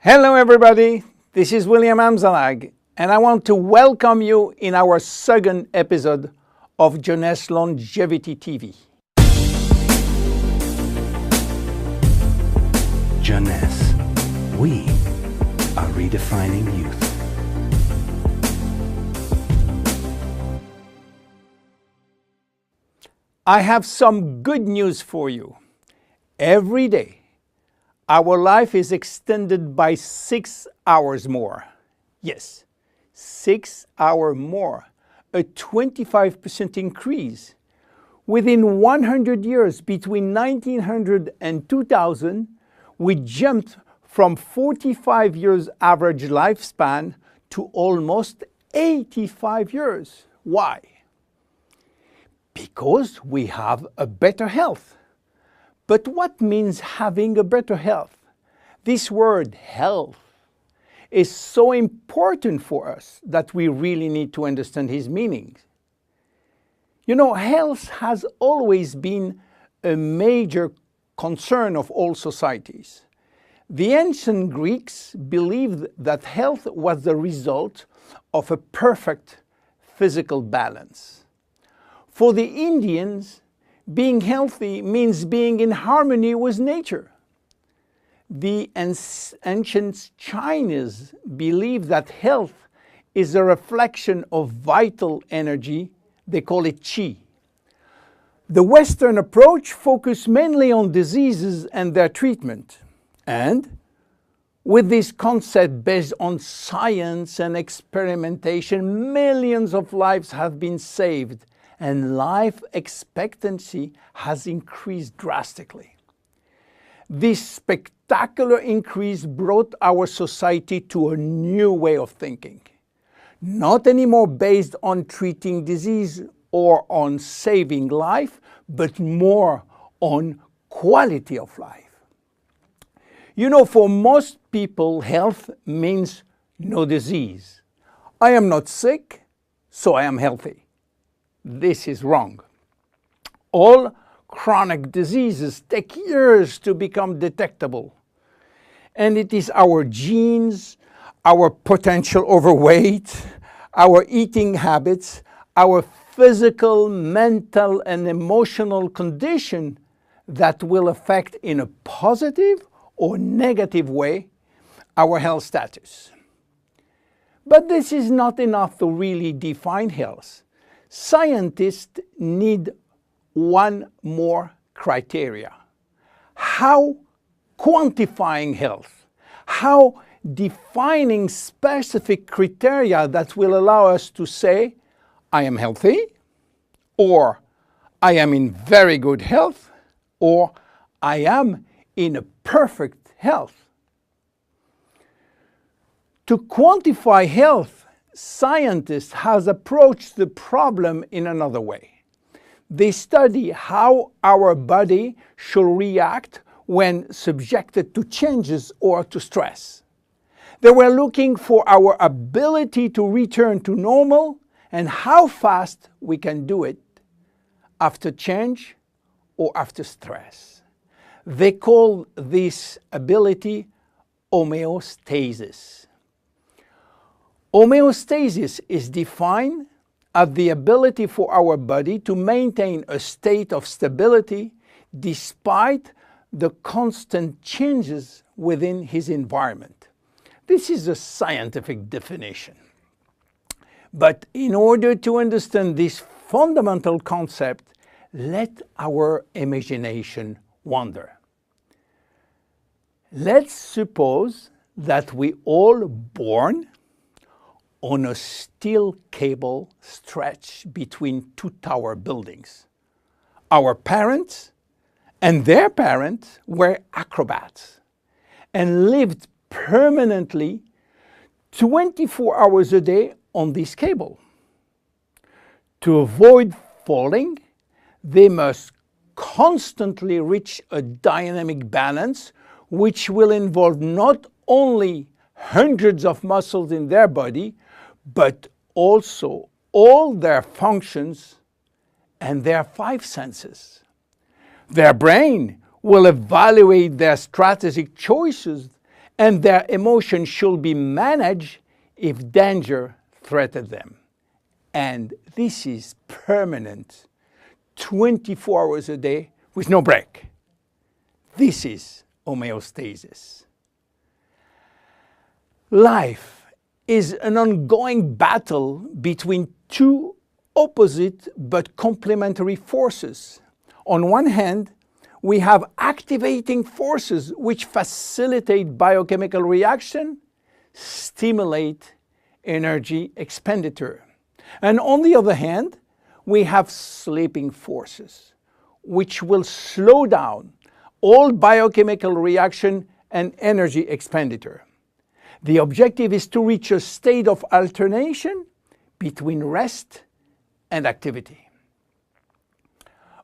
Hello everybody, this is William Amzalag, and I want to welcome you in our second episode of Jeunesse Longevity TV. Jeunesse, we are redefining youth. I have some good news for you. Every day, our life is extended by 6 hours more. Yes, 6 hours more, a 25% increase. Within 100 years, between 1900 and 2000, we jumped from 45 years average lifespan to almost 85 years. Why? Because we have a better health. But what means having a better health? This word health is so important for us that we really need to understand his meaning. You know, health has always been a major concern of all societies. The ancient Greeks believed that health was the result of a perfect physical balance. For the Indians, being healthy means being in harmony with nature. The ancient Chinese believe that health is a reflection of vital energy. They call it qi. The Western approach focuses mainly on diseases and their treatment. And with this concept based on science and experimentation, millions of lives have been saved and life expectancy has increased drastically. This spectacular increase brought our society to a new way of thinking, not anymore based on treating disease or on saving life, but more on quality of life. You know, for most people, health means no disease. I am not sick, so I am healthy. This is wrong. All chronic diseases take years to become detectable. And it is our genes, our potential overweight, our eating habits, our physical, mental, and emotional condition that will affect in a positive or negative way our health status. But this is not enough to really define health. Scientists need one more criteria. How quantifying health? How defining specific criteria that will allow us to say, I am healthy, or I am in very good health, or I am in a perfect health. To quantify health, scientists have approached the problem in another way. They study how our body should react when subjected to changes or to stress. They were looking for our ability to return to normal and how fast we can do it after change or after stress. They call this ability homeostasis. Homeostasis is defined as the ability for our body to maintain a state of stability despite the constant changes within his environment. This is a scientific definition. But in order to understand this fundamental concept, let our imagination wander. Let's suppose that we all born on a steel cable stretched between two tower buildings. Our parents and their parents were acrobats and lived permanently 24 hours a day on this cable. To avoid falling, they must constantly reach a dynamic balance, which will involve not only hundreds of muscles in their body, but also all their functions and their 5 senses. Their brain will evaluate their strategic choices and their emotions should be managed if danger threatens them. And this is permanent, 24 hours a day with no break. This is homeostasis. Life is an ongoing battle between two opposite but complementary forces. On one hand, we have activating forces which facilitate biochemical reaction, stimulate energy expenditure. And on the other hand, we have sleeping forces which will slow down all biochemical reaction and energy expenditure. The objective is to reach a state of alternation between rest and activity.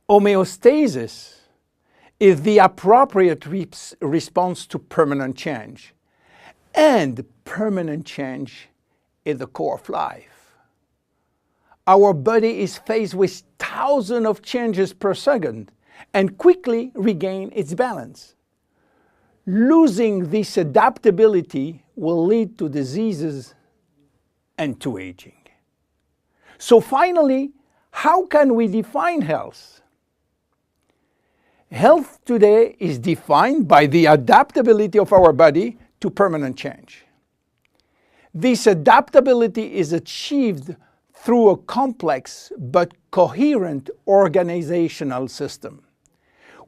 Homeostasis is the appropriate response to permanent change. And permanent change is the core of life. Our body is faced with thousands of changes per second and quickly regain its balance. Losing this adaptability will lead to diseases and to aging. So finally, how can we define health? Health today is defined by the adaptability of our body to permanent change. This adaptability is achieved through a complex but coherent organizational system,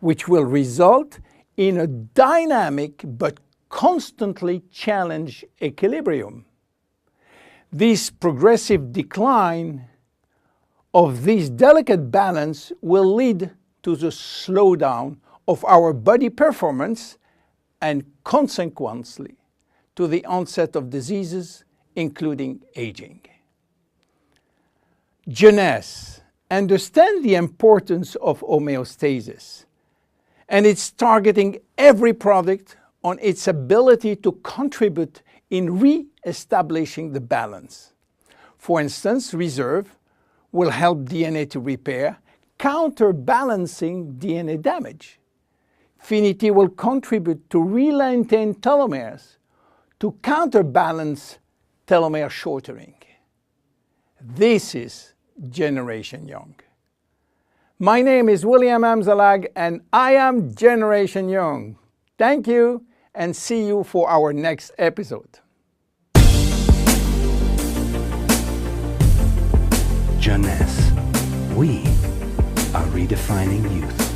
which will result in a dynamic but constantly challenged equilibrium. This progressive decline of this delicate balance will lead to the slowdown of our body performance and consequently to the onset of diseases, including aging. Jeunesse understands the importance of homeostasis, and it's targeting every product on its ability to contribute in re-establishing the balance. For instance, Reserve will help DNA to repair, counterbalancing DNA damage. Finity will contribute to re-lengthen telomeres to counterbalance telomere shortening. This is Generation Young. My name is William Amzalag and I am Generation Young. Thank you and see you for our next episode. Jeunesse. We are redefining youth.